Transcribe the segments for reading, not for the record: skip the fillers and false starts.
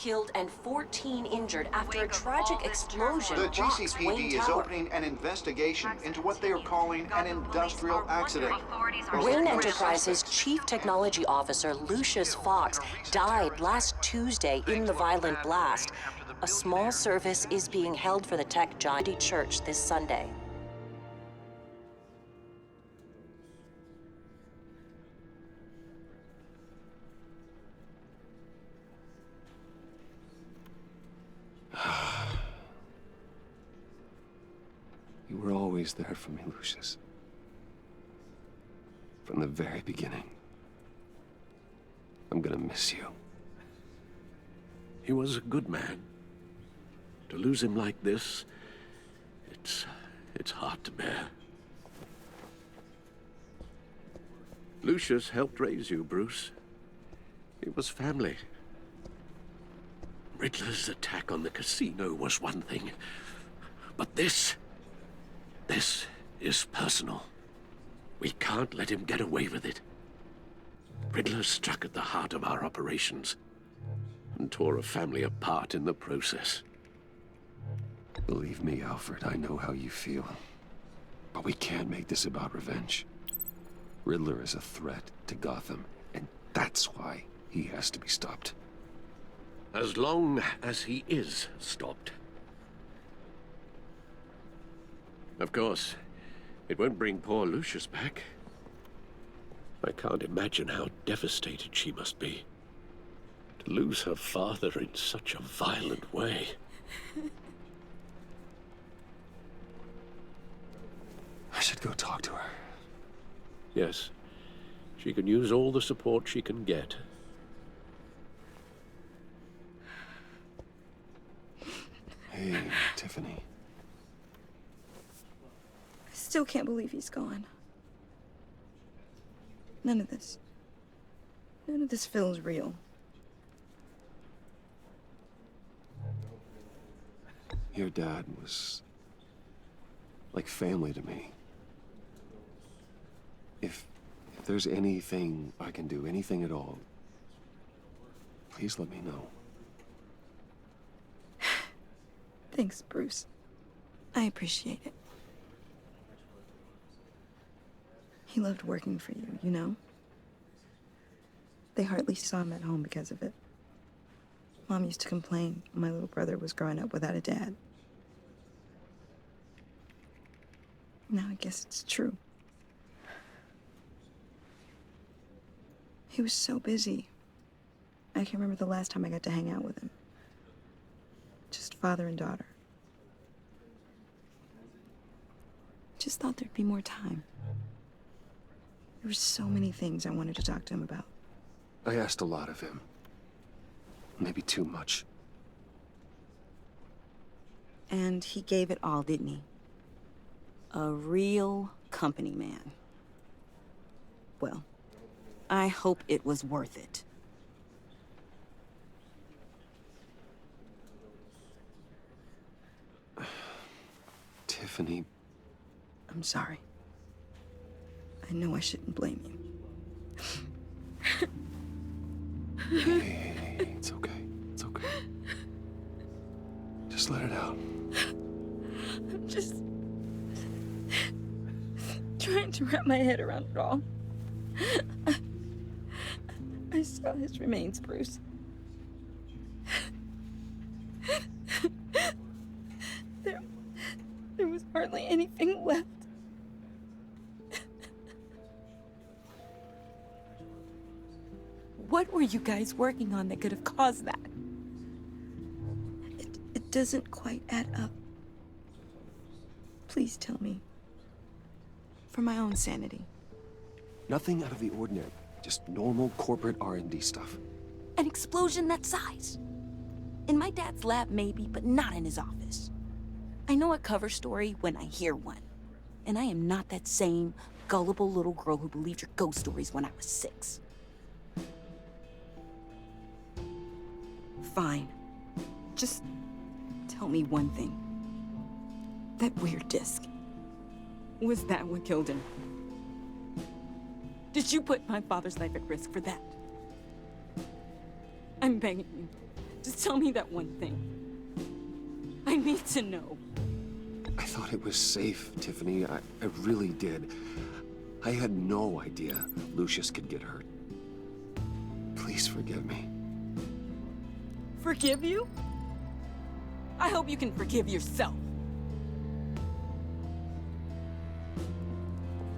killed and 14 injured after a tragic explosion The rocks Wayne GCPD is Tower. opening an investigation into what they are calling an industrial accident. Wayne Enterprises' Chief Technology Officer Lucius Fox died last Tuesday in the violent blast. A small service is being held for the tech giant church this Sunday. You were always there for me, Lucius. From the very beginning. I'm gonna miss you. He was a good man. To lose him like this, it's hard to bear. Lucius helped raise you, Bruce. It was family. Riddler's attack on the casino was one thing, but this is personal. We can't let him get away with it. Riddler struck at the heart of our operations and tore a family apart in the process. Believe me, Alfred, I know how you feel. But we can't make this about revenge. Riddler is a threat to Gotham, and that's why he has to be stopped. As long as he is stopped. Of course, it won't bring poor Lucius back. I can't imagine how devastated she must be. To lose her father in such a violent way. I should go talk to her. Yes, she can use all the support she can get. Hey, Tiffany. I still can't believe he's gone. None of this feels real. Your dad was like family to me. If there's anything I can do, anything at all, please let me know. Thanks, Bruce. I appreciate it. He loved working for you, you know? They hardly saw him at home because of it. Mom used to complain my little brother was growing up without a dad. Now I guess it's true. He was so busy. I can't remember the last time I got to hang out with him. Just father and daughter. Just thought there'd be more time. There were so many things I wanted to talk to him about. I asked a lot of him. Maybe too much. And he gave it all, didn't he? A real company man. Well, I hope it was worth it. Tiffany. I'm sorry. I know I shouldn't blame you. Hey, it's okay. It's okay. Just let it out. I'm just trying to wrap my head around it all. I saw his remains, Bruce. There was hardly anything left. What were you guys working on that could have caused that? It doesn't quite add up. Please tell me. For my own sanity. Nothing out of the ordinary. Just normal corporate R&D stuff. An explosion that size. In my dad's lab, maybe, but not in his office. I know a cover story when I hear one. And I am not that same gullible little girl who believed your ghost stories when I was 6. Fine. Just tell me one thing. That weird disc. Was that what killed him? Did you put my father's life at risk for that? I'm begging you. Just tell me that one thing. I need to know. I thought it was safe, Tiffany. I really did. I had no idea Lucius could get hurt. Please forgive me. Forgive you? I hope you can forgive yourself.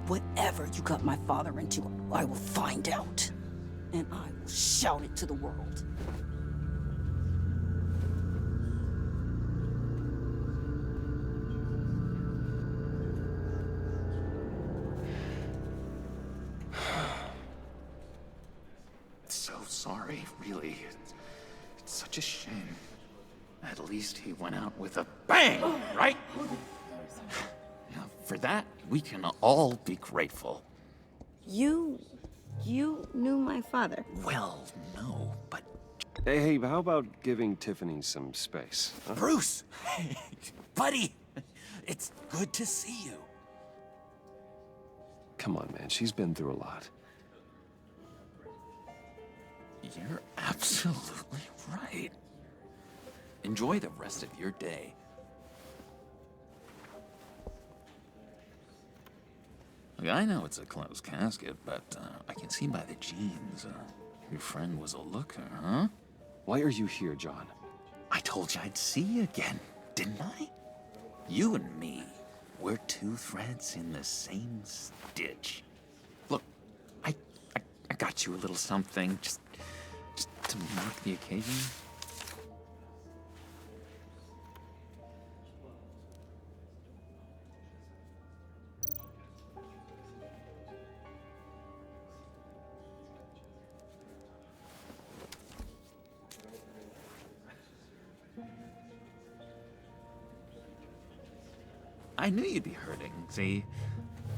Whatever you got my father into, I will find out. And I will shout it to the world. So sorry, really. It's such a shame. At least he went out with a bang, right? Now, for that, we can all be grateful. You knew my father. Well, no, but... Hey, how about giving Tiffany some space? Huh? Bruce! Buddy! It's good to see you. Come on, man. She's been through a lot. You're absolutely right. Enjoy the rest of your day. Look, I know it's a closed casket, but I can see by the jeans, your friend was a looker, huh? Why are you here, John? I told you I'd see you again, didn't I? You and me, we're two threads in the same stitch. Look, I got you a little something, just to mark the occasion. I knew you'd be hurting, see?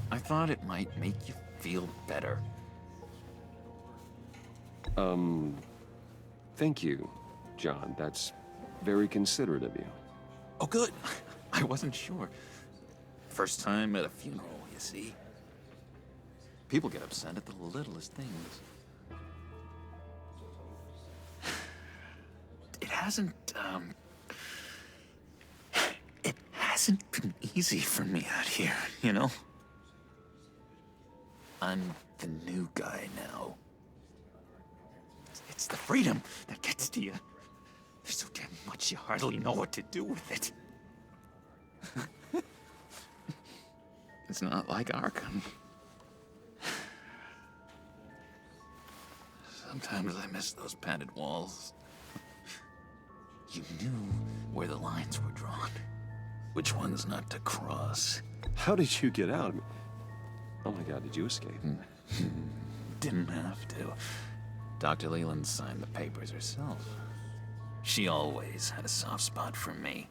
I thought it might make you feel better. Thank you, John. That's very considerate of you. Oh, good. I wasn't sure. First time at a funeral, you see. People get upset at the littlest things. It hasn't been easy for me out here, you know? I'm the new guy now. It's the freedom that gets to you. There's so damn much you hardly know what to do with it. It's not like Arkham. Sometimes I miss those padded walls. You knew where the lines were drawn. Which ones not to cross. How did you get out? Oh my God, did you escape? Didn't have to. Dr. Leland signed the papers herself. She always had a soft spot for me.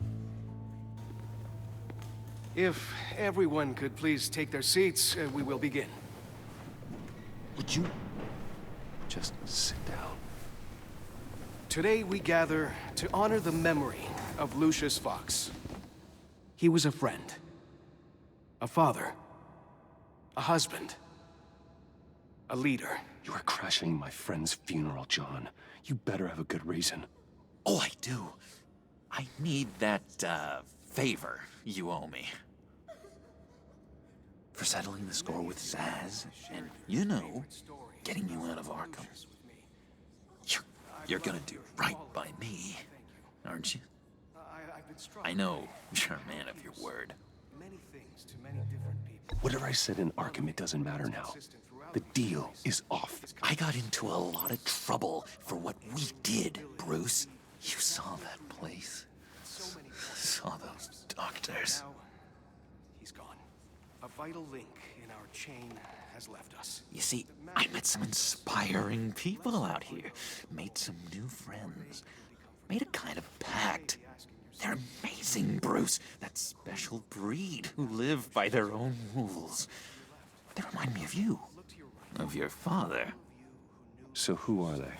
If everyone could please take their seats, we will begin. Would you just sit down? Today we gather to honor the memory of Lucius Fox. He was a friend, a father, a husband, a leader. You are crashing my friend's funeral, John. You better have a good reason. Oh, I do. I need that, favor you owe me. For settling the score with Zaz, and, you know, getting you out of Arkham. You're gonna do right by me, aren't you? I know you're a man of your word. Many things to many different people. Whatever I said in Arkham, it doesn't matter now. The deal is off. I got into a lot of trouble for what we did, Bruce. You saw that place. Saw those doctors. Now, he's gone. A vital link in our chain has left us. You see, I met some inspiring people out here. Made some new friends. Made a kind of pact. They're amazing, Bruce. That special breed who live by their own rules. They remind me of you. Of your father. So who are they?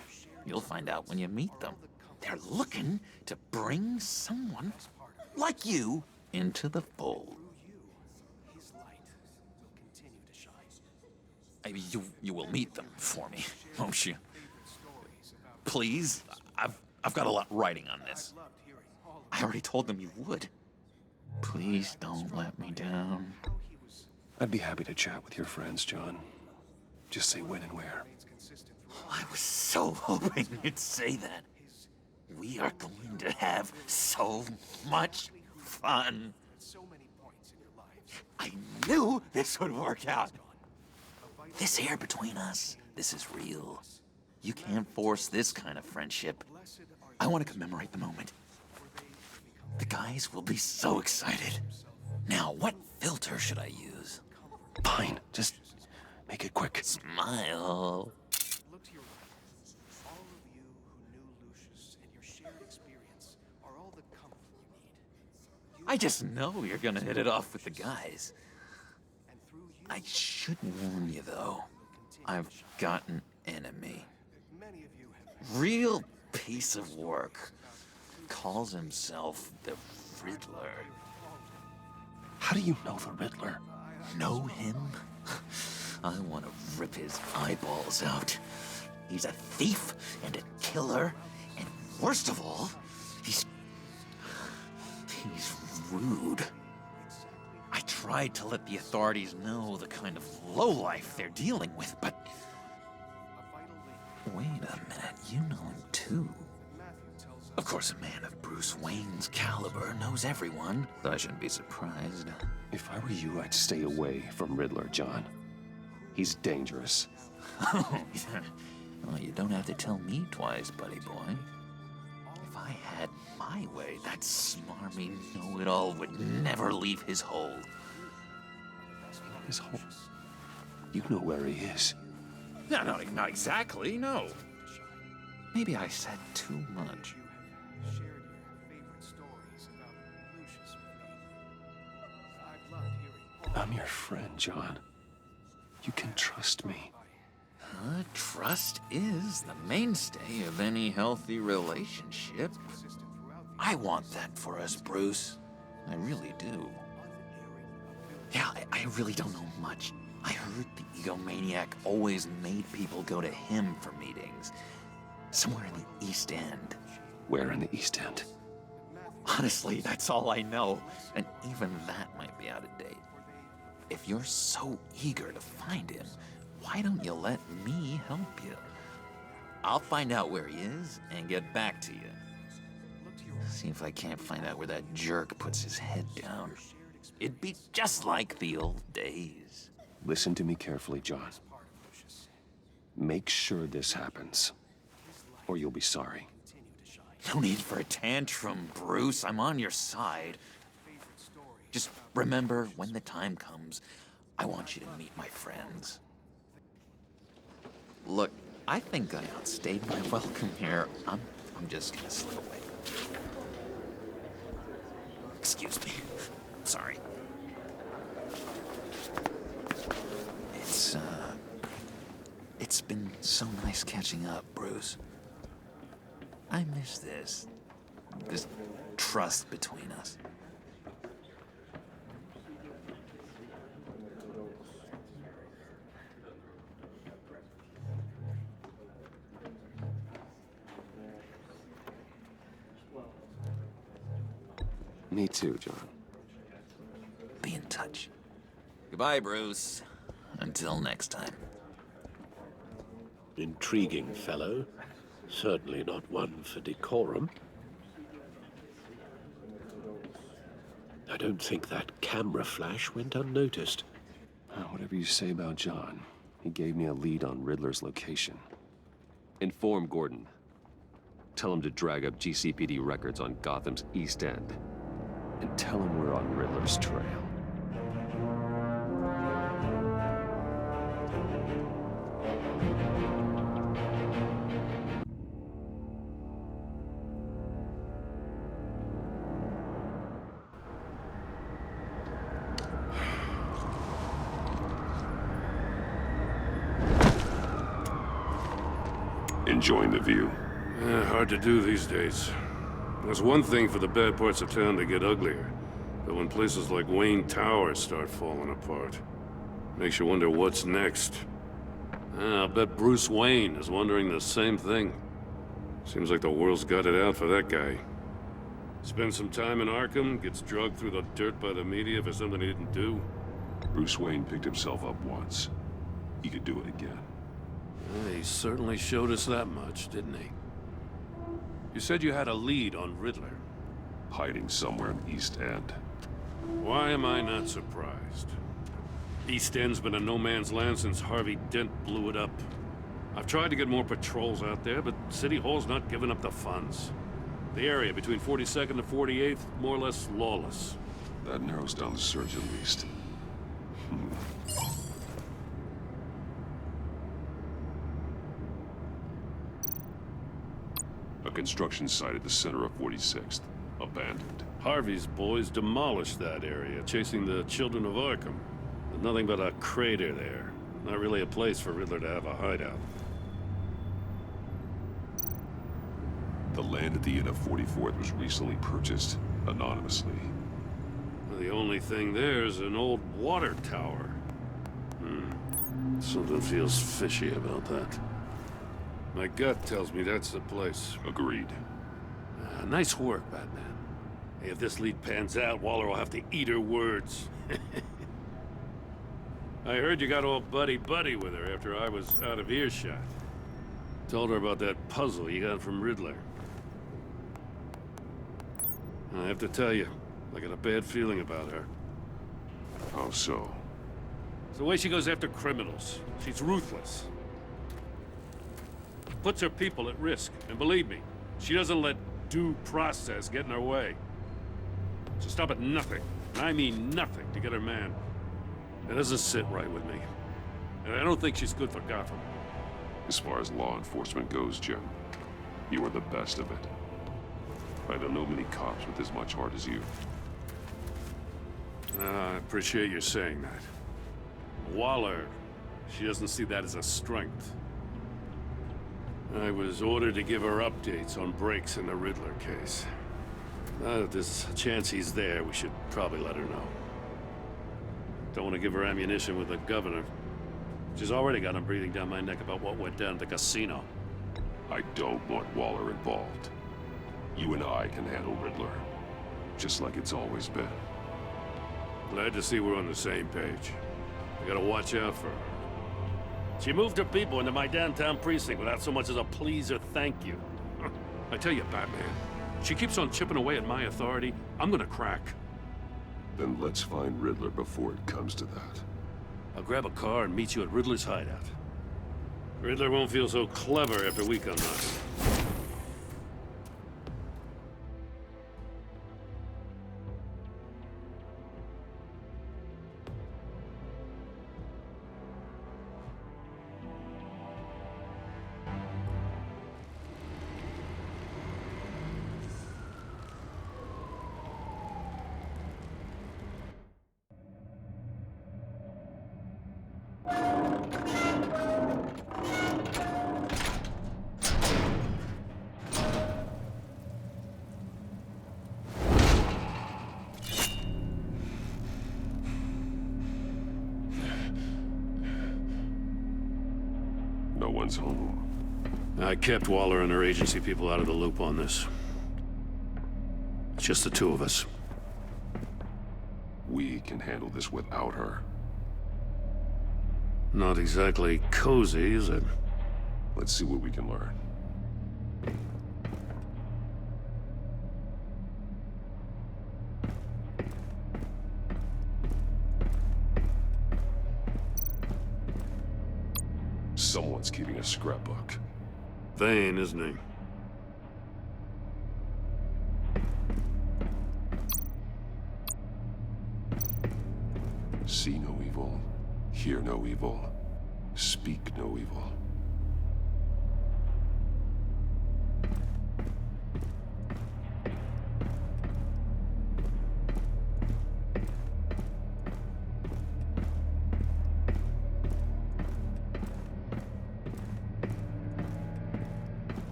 You'll find out when you meet them. They're looking to bring someone like you into the fold. His light will continue to shine. I mean, you will meet them for me, won't you? Please, I've got a lot riding on this. I already told them you would. Please don't let me down. I'd be happy to chat with your friends, John. Just say when and where. I was so hoping you'd say that. We are going to have so much fun. I knew this would work out. This air between us, this is real. You can't force this kind of friendship. I want to commemorate the moment. The guys will be so excited. Now, what filter should I use? Fine, just make it quick. Smile. Look to your right. All of you who knew Lucius and your shared experience are all the comfort you need. I just know you're gonna hit it off with the guys. And through you, I should warn you, though. I've got an enemy. many of you have Real piece of work. Calls himself the Riddler. How do you know the Riddler? Know him? I want to rip his eyeballs out. He's a thief and a killer, and worst of all, he's rude. I tried to let the authorities know the kind of lowlife they're dealing with, but... Wait a minute, you know him too. Of course, a man of Bruce Wayne's caliber knows everyone, so I shouldn't be surprised. If I were you, I'd stay away from Riddler, John. He's dangerous. Oh, yeah. Well, you don't have to tell me twice, buddy boy. If I had my way, that smarmy know-it-all would never leave his hole. His whole... You know where he is. No, not exactly, no. Maybe I said too much. shared your favorite stories about Lucius with me. I've loved hearing all I'm your friend, John. You can trust me. Trust is the mainstay of any healthy relationship. I want that for us, Bruce. I really do. Yeah, I really don't know much. I heard the egomaniac always made people go to him for meetings. Somewhere in the East End. Where in the East End? Honestly, that's all I know. And even that might be out of date. If you're so eager to find him, why don't you let me help you? I'll find out where he is and get back to you. See if I can't find out where that jerk puts his head down. It'd be just like the old days. Listen to me carefully, John. Make sure this happens, or you'll be sorry. No need for a tantrum, Bruce. I'm on your side. Just remember, when the time comes, I want you to meet my friends. Look, I think I outstayed my welcome here. I'm just gonna slip away. Excuse me. Sorry. It's been so nice catching up, Bruce. I miss this trust between us. Me too, John. Be in touch. Goodbye, Bruce. Until next time. Intriguing fellow. Certainly not one for decorum. I don't think that camera flash went unnoticed. Whatever you say about John, he gave me a lead on Riddler's location. Inform Gordon. Tell him to drag up GCPD records on Gotham's East End. And tell him we're on Riddler's trail. Enjoying the view. Hard to do these days. There's one thing for the bad parts of town to get uglier, but when places like Wayne Tower start falling apart, makes you wonder what's next. I'll bet Bruce Wayne is wondering the same thing. Seems like the world's got it out for that guy. Spends some time in Arkham, gets drugged through the dirt by the media for something he didn't do. Bruce Wayne picked himself up once. He could do it again. Well, he certainly showed us that much, didn't he? You said you had a lead on Riddler. Hiding somewhere in the East End. Why am I not surprised? East End's been a no-man's land since Harvey Dent blew it up. I've tried to get more patrols out there, but City Hall's not giving up the funds. The area between 42nd and 48th, more or less lawless. That narrows down the search at least. A construction site at the center of 46th. Abandoned. Harvey's boys demolished that area, chasing the children of Arkham. There's nothing but a crater there. Not really a place for Riddler to have a hideout. The land at the end of 44th was recently purchased, anonymously. The only thing there is an old water tower. Something feels fishy about that. My gut tells me that's the place. Agreed. Nice work, Batman. Hey, if this lead pans out, Waller will have to eat her words. I heard you got all buddy-buddy with her after I was out of earshot. Told her about that puzzle you got from Riddler. I have to tell you, I got a bad feeling about her. How so? It's the way she goes after criminals. She's ruthless. Puts her people at risk. And believe me, she doesn't let due process get in her way. She'll stop at nothing, and I mean nothing, to get her man. It doesn't sit right with me. And I don't think she's good for Gotham. As far as law enforcement goes, Jim, you are the best of it. I don't know many cops with as much heart as you. I appreciate you saying that. Waller, she doesn't see that as a strength. I was ordered to give her updates on breaks in the Riddler case. If there's a chance he's there, we should probably let her know. Don't want to give her ammunition with the governor. She's already got him breathing down my neck about what went down at the casino. I don't want Waller involved. You and I can handle Riddler, just like it's always been. Glad to see we're on the same page. I gotta watch out for her. She moved her people into my downtown precinct without so much as a please or thank you. I tell you, Batman, she keeps on chipping away at my authority, I'm gonna crack. Then let's find Riddler before it comes to that. I'll grab a car and meet you at Riddler's hideout. Riddler won't feel so clever after we come knocking. No one's home. I kept Waller and her agency people out of the loop on this. It's just the two of us. We can handle this without her. Not exactly cozy, is it? Let's see what we can learn. Someone's keeping a scrapbook. Vane, isn't he? See no evil, hear no evil, speak no evil.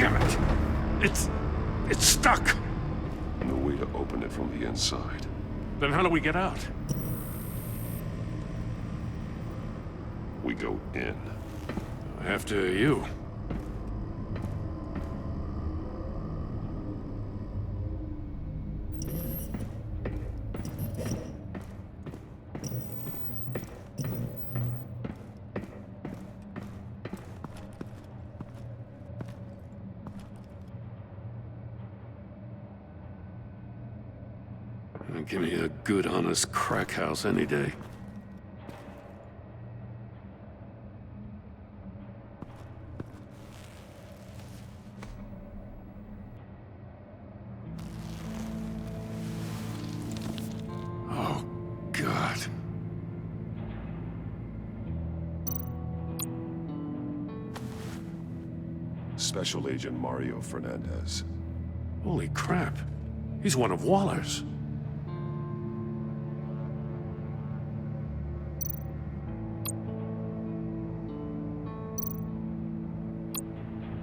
Damn it! It's stuck! No way to open it from the inside. Then how do we get out? We go in. After you. Give me a good, honest crack house any day. Oh, God. Special Agent Mario Fernandez. Holy crap. He's one of Waller's.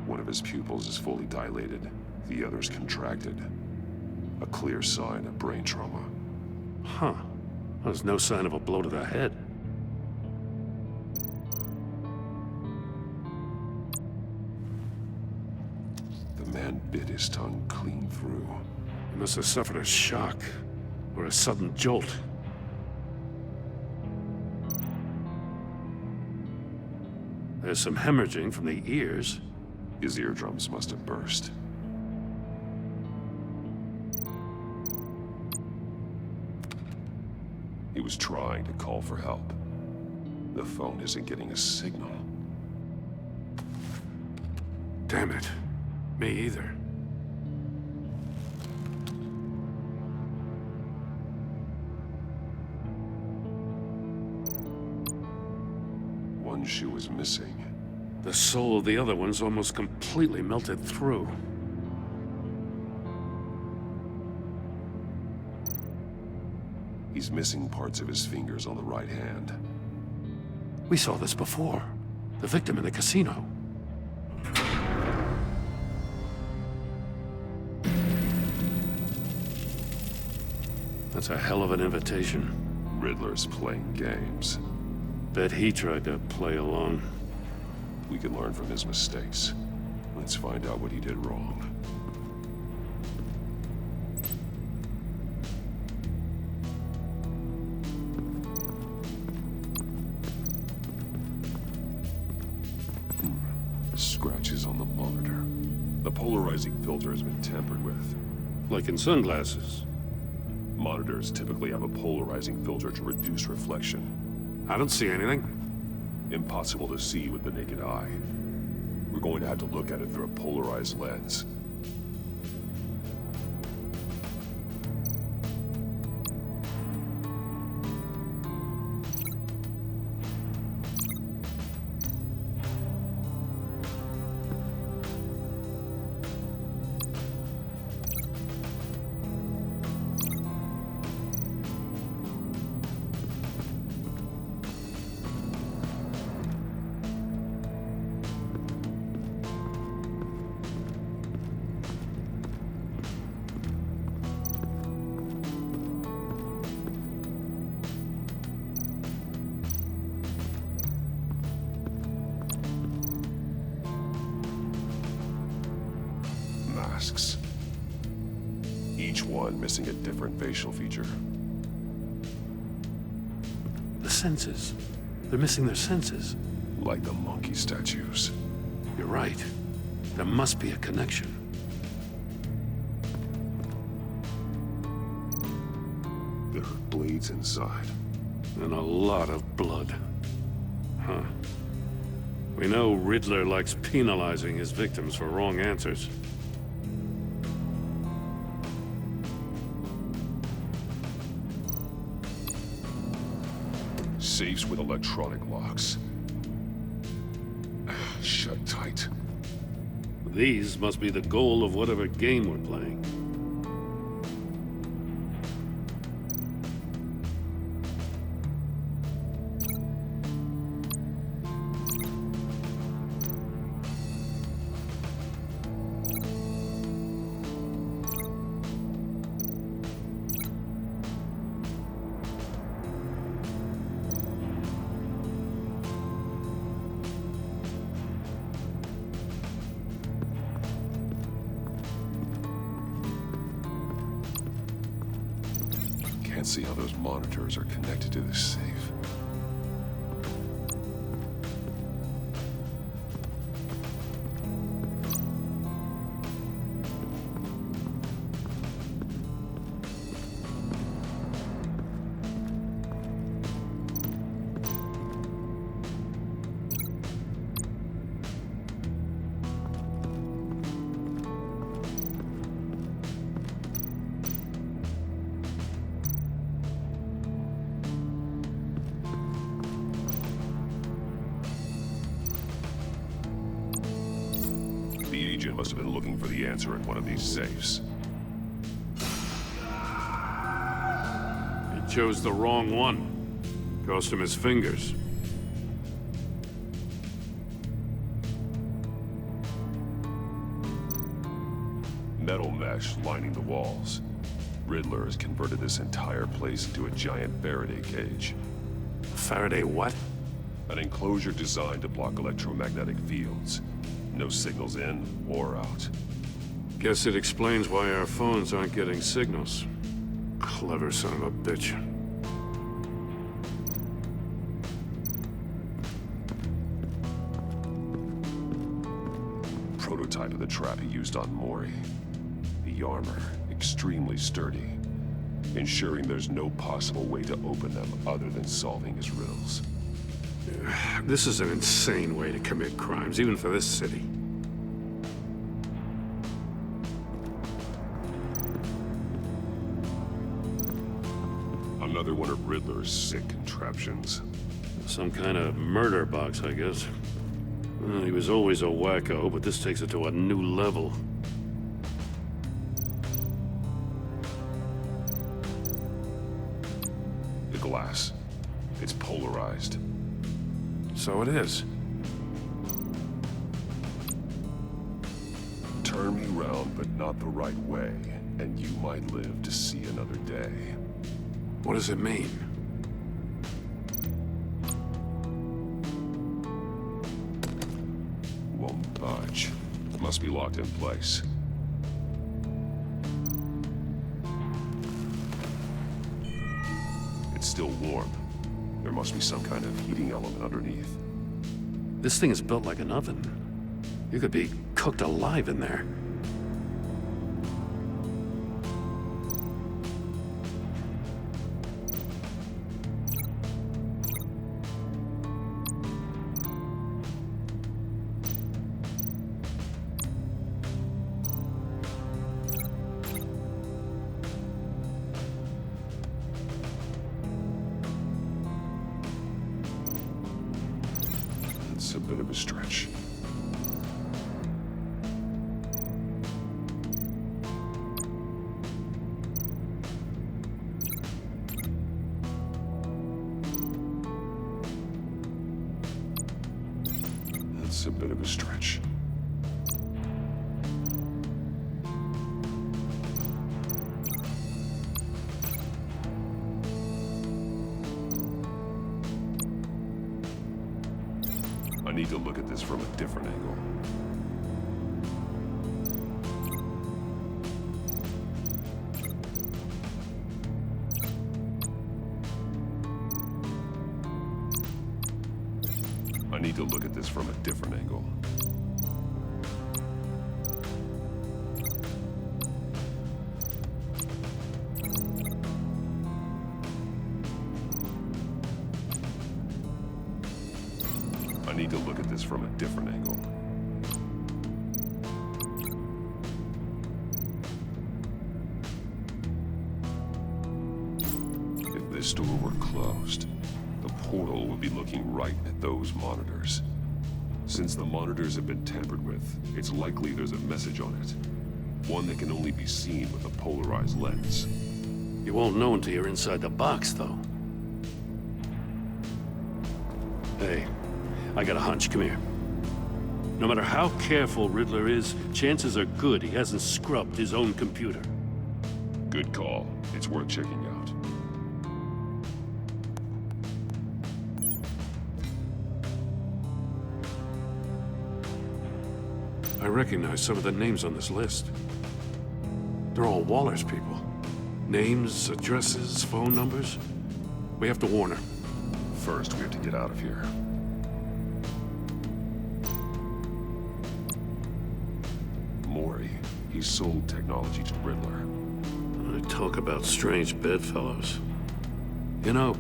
One of his pupils is fully dilated, the other's contracted. A clear sign of brain trauma. Huh. There's no sign of a blow to the head. The man bit his tongue clean through. He must have suffered a shock, or a sudden jolt. There's some hemorrhaging from the ears. His eardrums must have burst. He was trying to call for help. The phone isn't getting a signal. Damn it. Me either. One shoe is missing. The sole of the other one's almost completely melted through. He's missing parts of his fingers on the right hand. We saw this before. The victim in the casino. That's a hell of an invitation. Riddler's playing games. Bet he tried to play along. We can learn from his mistakes. Let's find out what he did wrong. Scratches on the monitor. The polarizing filter has been tampered with. Like in sunglasses. Monitors typically have a polarizing filter to reduce reflection. I don't see anything. Impossible to see with the naked eye. We're going to have to look at it through a polarized lens. Masks. Each one missing a different facial feature. The senses. They're missing their senses. Like the monkey statues. You're right. There must be a connection. There are blades inside. And a lot of blood. Huh. We know Riddler likes penalizing his victims for wrong answers. Safes with electronic locks. Shut tight. These must be the goal of whatever game we're playing. Let's see how those monitors are connected to this safe. The agent must have been looking for the answer in one of these safes. He chose the wrong one. Cost him his fingers. Metal mesh lining the walls. Riddler has converted this entire place into a giant Faraday cage. Faraday what? An enclosure designed to block electromagnetic fields. No signals in or out. Guess it explains why our phones aren't getting signals. Clever son of a bitch. Prototype of the trap he used on Mori. The armor, extremely sturdy, ensuring there's no possible way to open them other than solving his riddles. This is an insane way to commit crimes, even for this city. Another one of Riddler's sick contraptions. Some kind of murder box, I guess. Well, he was always a wacko, but this takes it to a new level. The glass. It's polarized. So it is. Turn me round, but not the right way, and you might live to see another day. What does it mean? Won't budge. Must be locked in place. It's still warm. There must be some kind of heating element underneath. This thing is built like an oven. You could be cooked alive in there. It's a bit of a stretch. That's a bit of a stretch. I need to look at this from a different angle. I need to look at this from a different angle. I need to look at this from a different angle. If this door were closed, the portal would be looking right at those monitors. Since the monitors have been tampered with, it's likely there's a message on it. One that can only be seen with a polarized lens. You won't know until you're inside the box, though. Hey, I got a hunch. Come here. No matter how careful Riddler is, chances are good he hasn't scrubbed his own computer. Good call. It's worth checking out. I recognize some of the names on this list. They're all Waller's people. Names, addresses, phone numbers? We have to warn her. First, we have to get out of here. Maury, he sold technology to Riddler. Talk about strange bedfellows. You know,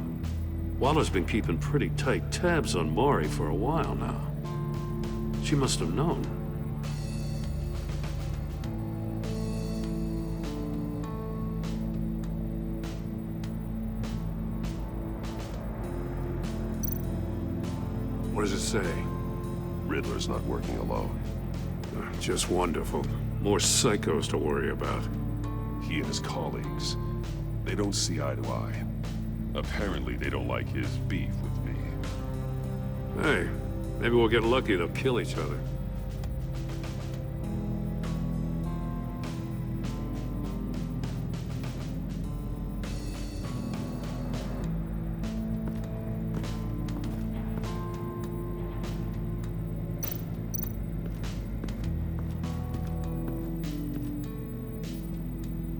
Waller's been keeping pretty tight tabs on Maury for a while now. She must have known. What does it say? Riddler's not working alone. Just wonderful. More psychos to worry about. He and his colleagues, they don't see eye to eye. Apparently, they don't like his beef with me. Hey, maybe we'll get lucky. They'll kill each other.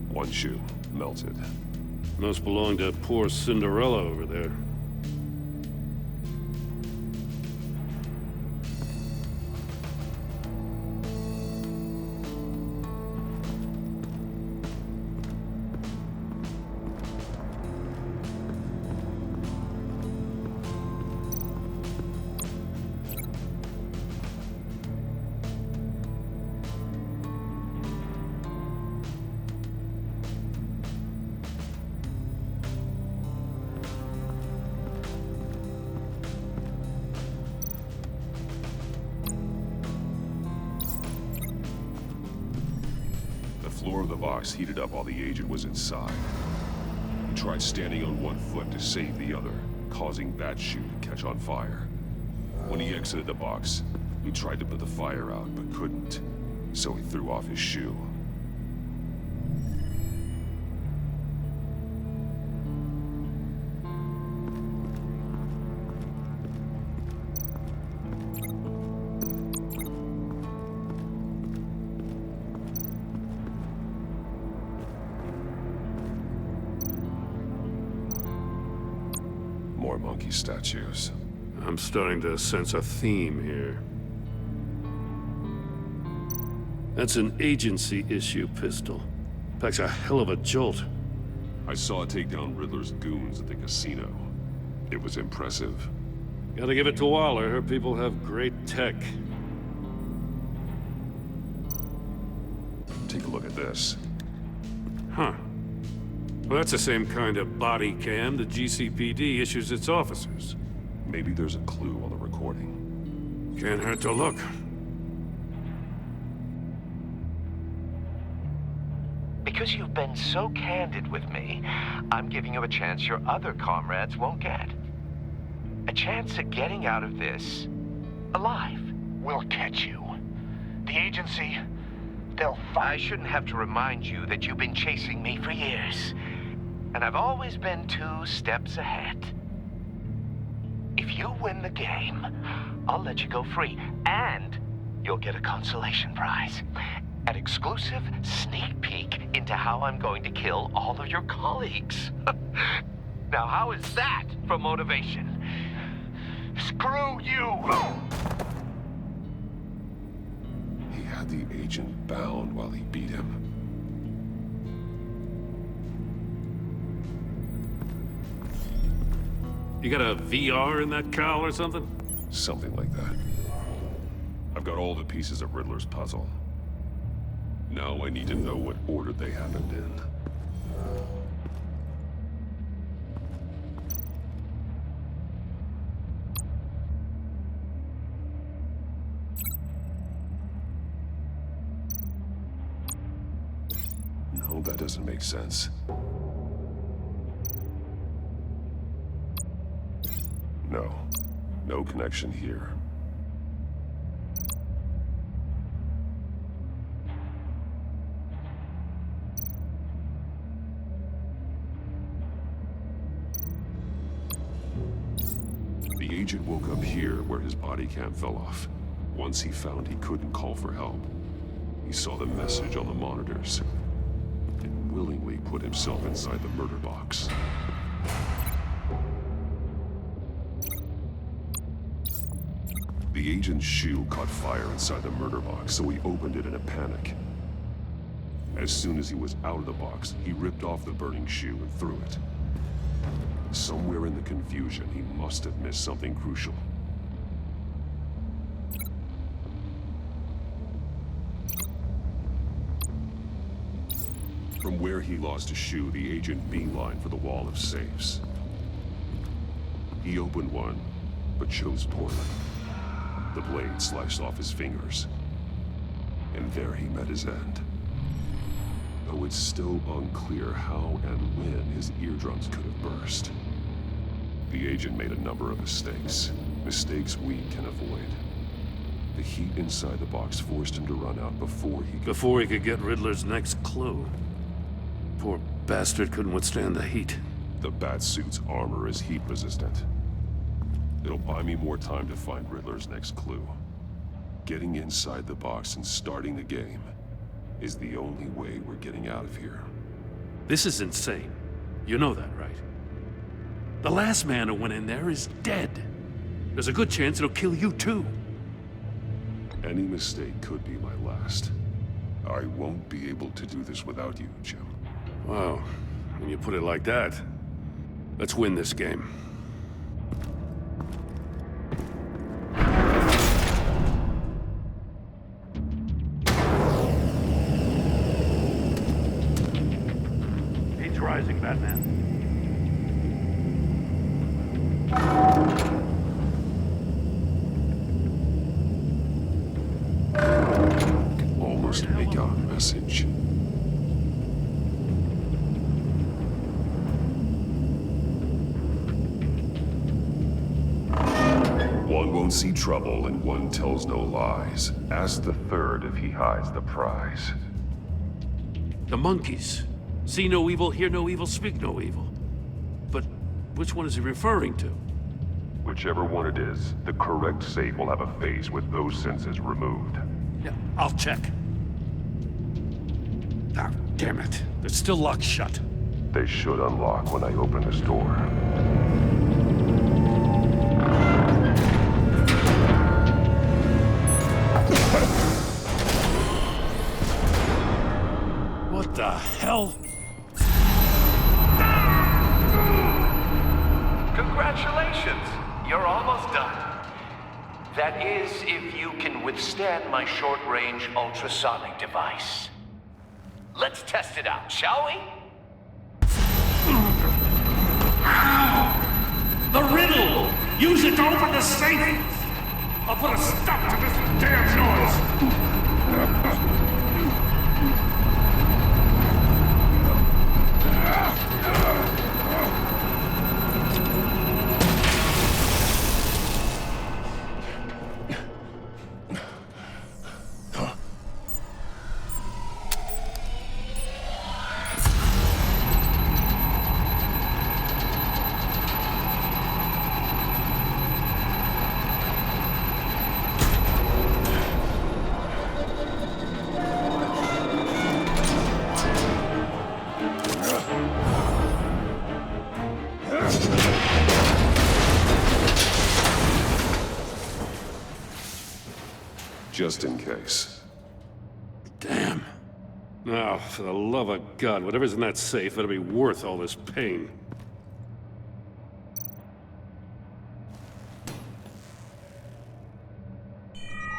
One shoe, melted. Must belong to poor Cinderella over there. The floor of the box heated up while the agent was inside. He tried standing on one foot to save the other, causing that shoe to catch on fire. When he exited the box, he tried to put the fire out, but couldn't, so he threw off his shoe. More monkey statues. I'm starting to sense a theme here. That's an agency issue pistol. Packs a hell of a jolt. I saw it take down Riddler's goons at the casino. It was impressive. Gotta give it to Waller. Her people have great tech. Take a look at this. Huh. Well, that's the same kind of body cam the GCPD issues its officers. Maybe there's a clue on the recording. Can't hurt to look. Because you've been so candid with me, I'm giving you a chance your other comrades won't get. A chance at getting out of this alive. We'll catch you. The agency, they'll find... I shouldn't have to remind you that you've been chasing me for years. And I've always been 2 steps ahead. If you win the game, I'll let you go free. And you'll get a consolation prize. An exclusive sneak peek into how I'm going to kill all of your colleagues. Now, how is that for motivation? Screw you! He had the agent bound while he beat him. You got a VR in that cowl or something? Something like that. I've got all the pieces of Riddler's puzzle. Now I need to know what order they happened in. No, that doesn't make sense. No. No connection here. The agent woke up here where his body cam fell off. Once he found he couldn't call for help, he saw the message on the monitors. It willingly put himself inside the murder box. The agent's shoe caught fire inside the murder box, so he opened it in a panic. As soon as he was out of the box, he ripped off the burning shoe and threw it. Somewhere in the confusion, he must have missed something crucial. From where he lost a shoe, the agent beelined for the wall of safes. He opened one, but chose poorly. The blade sliced off his fingers. And there he met his end. Though it's still unclear how and when his eardrums could have burst. The agent made a number of mistakes. Mistakes we can avoid. The heat inside the box forced him to run out before he could get Riddler's next clue. Poor bastard couldn't withstand the heat. The Batsuit's armor is heat resistant. It'll buy me more time to find Riddler's next clue. Getting inside the box and starting the game is the only way we're getting out of here. This is insane. You know that, right? The last man who went in there is dead. There's a good chance it'll kill you too. Any mistake could be my last. I won't be able to do this without you, Jim. Wow, when you put it like that, let's win this game. Heat's rising, Batman. Can almost make out a message. One won't see trouble and one tells no lies. Ask the third if he hides the prize. The monkeys. See no evil, hear no evil, speak no evil. But which one is he referring to? Whichever one it is, the correct safe will have a face with those senses removed. Yeah, I'll check. Ah, damn it. They're still locked shut. They should unlock when I open this door. What the hell? Congratulations! You're almost done. That is, if you can withstand my short-range ultrasonic device. Let's test it out, shall we? The riddle! Use it to open the safe! I'll put a stop to this damn noise! Just in case. Damn. Now, for the love of God, whatever's in that safe better be worth all this pain.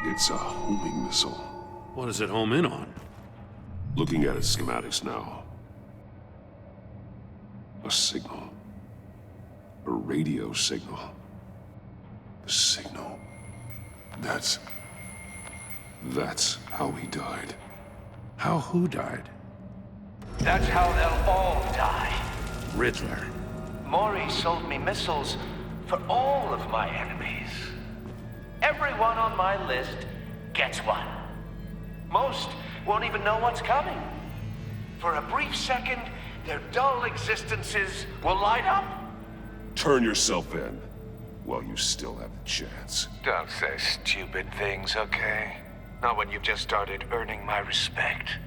It's a homing missile. What does it home in on? Looking at its schematics now. A signal. A radio signal. A signal. That's how he died. How who died? That's how they'll all die. Riddler. Maury sold me missiles for all of my enemies. Everyone on my list gets one. Most won't even know what's coming. For a brief second, their dull existences will light up. Turn yourself in while you still have the chance. Don't say stupid things, okay? Not when you've just started earning my respect.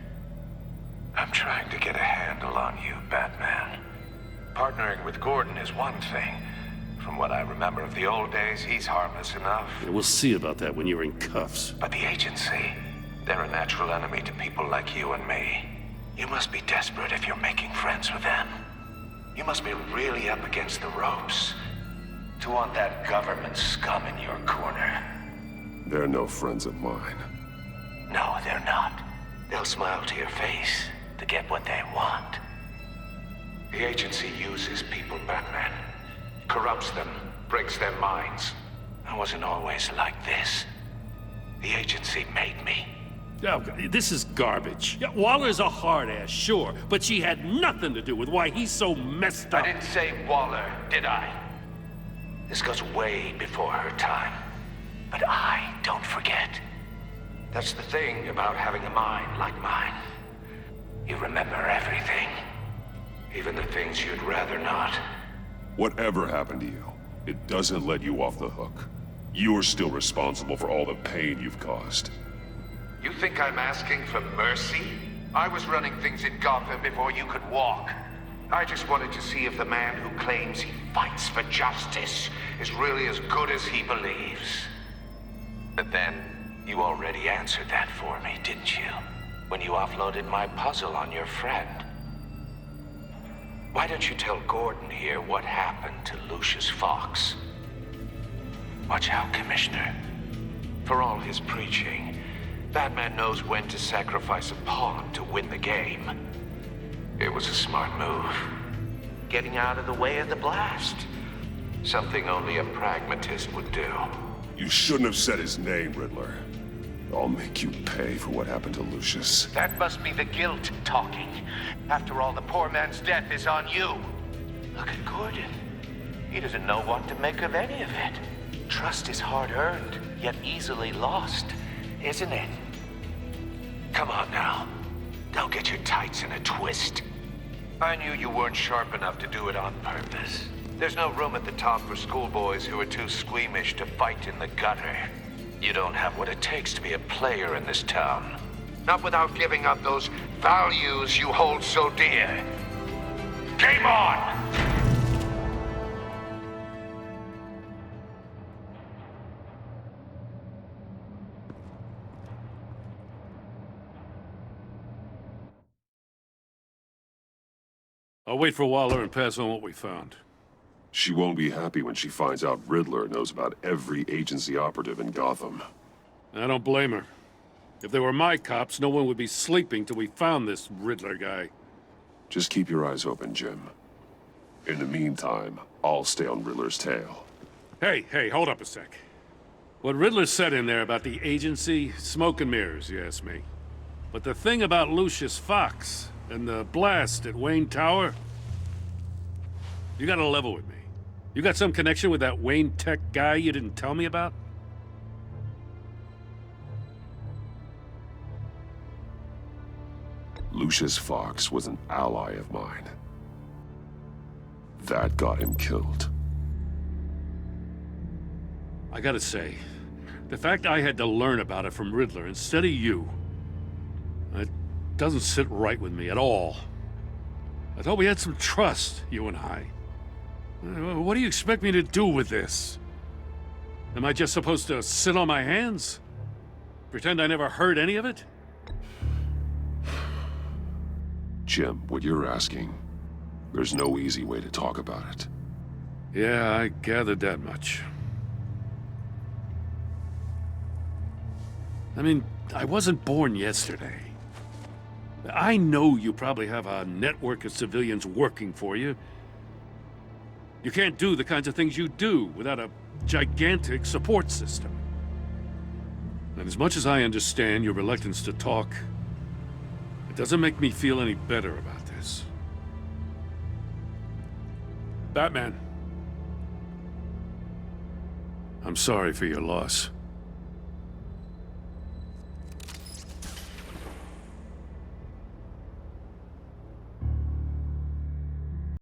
I'm trying to get a handle on you, Batman. Partnering with Gordon is one thing. From what I remember of the old days, he's harmless enough. Yeah, we'll see about that when you're in cuffs. But the agency, they're a natural enemy to people like you and me. You must be desperate if you're making friends with them. You must be really up against the ropes to want that government scum in your corner. They're no friends of mine. No, they're not. They'll smile to your face to get what they want. The agency uses people, Batman. Corrupts them, breaks their minds. I wasn't always like this. The agency made me. Oh, this is garbage. Yeah, Waller's a hard ass, sure, but she had nothing to do with why he's so messed up. I didn't say Waller, did I? This goes way before her time. But I don't forget. That's the thing about having a mind like mine. You remember everything. Even the things you'd rather not. Whatever happened to you, it doesn't let you off the hook. You're still responsible for all the pain you've caused. You think I'm asking for mercy? I was running things in Gotham before you could walk. I just wanted to see if the man who claims he fights for justice is really as good as he believes. But then, you already answered that for me, didn't you? When you offloaded my puzzle on your friend. Why don't you tell Gordon here what happened to Lucius Fox? Watch out, Commissioner. For all his preaching, Batman knows when to sacrifice a pawn to win the game. It was a smart move. Getting out of the way of the blast. Something only a pragmatist would do. You shouldn't have said his name, Riddler. I'll make you pay for what happened to Lucius. That must be the guilt talking. After all, the poor man's death is on you. Look at Gordon. He doesn't know what to make of any of it. Trust is hard-earned, yet easily lost, isn't it? Come on now. Don't get your tights in a twist. I knew you weren't sharp enough to do it on purpose. There's no room at the top for schoolboys who are too squeamish to fight in the gutter. You don't have what it takes to be a player in this town. Not without giving up those values you hold so dear. Game on! I'll wait for Waller and pass on what we found. She won't be happy when she finds out Riddler knows about every agency operative in Gotham. I don't blame her. If they were my cops, no one would be sleeping till we found this Riddler guy. Just keep your eyes open, Jim. In the meantime, I'll stay on Riddler's tail. Hey, hold up a sec. What Riddler said in there about the agency, smoke and mirrors, you ask me. But the thing about Lucius Fox and the blast at Wayne Tower, you gotta level with me. You got some connection with that Wayne Tech guy you didn't tell me about? Lucius Fox was an ally of mine. That got him killed. I gotta say, the fact I had to learn about it from Riddler instead of you, it doesn't sit right with me at all. I thought we had some trust, you and I. What do you expect me to do with this? Am I just supposed to sit on my hands? Pretend I never heard any of it? Jim, what you're asking, there's no easy way to talk about it. Yeah, I gathered that much. I mean, I wasn't born yesterday. I know you probably have a network of civilians working for you. You can't do the kinds of things you do without a gigantic support system. And as much as I understand your reluctance to talk, it doesn't make me feel any better about this. Batman, I'm sorry for your loss.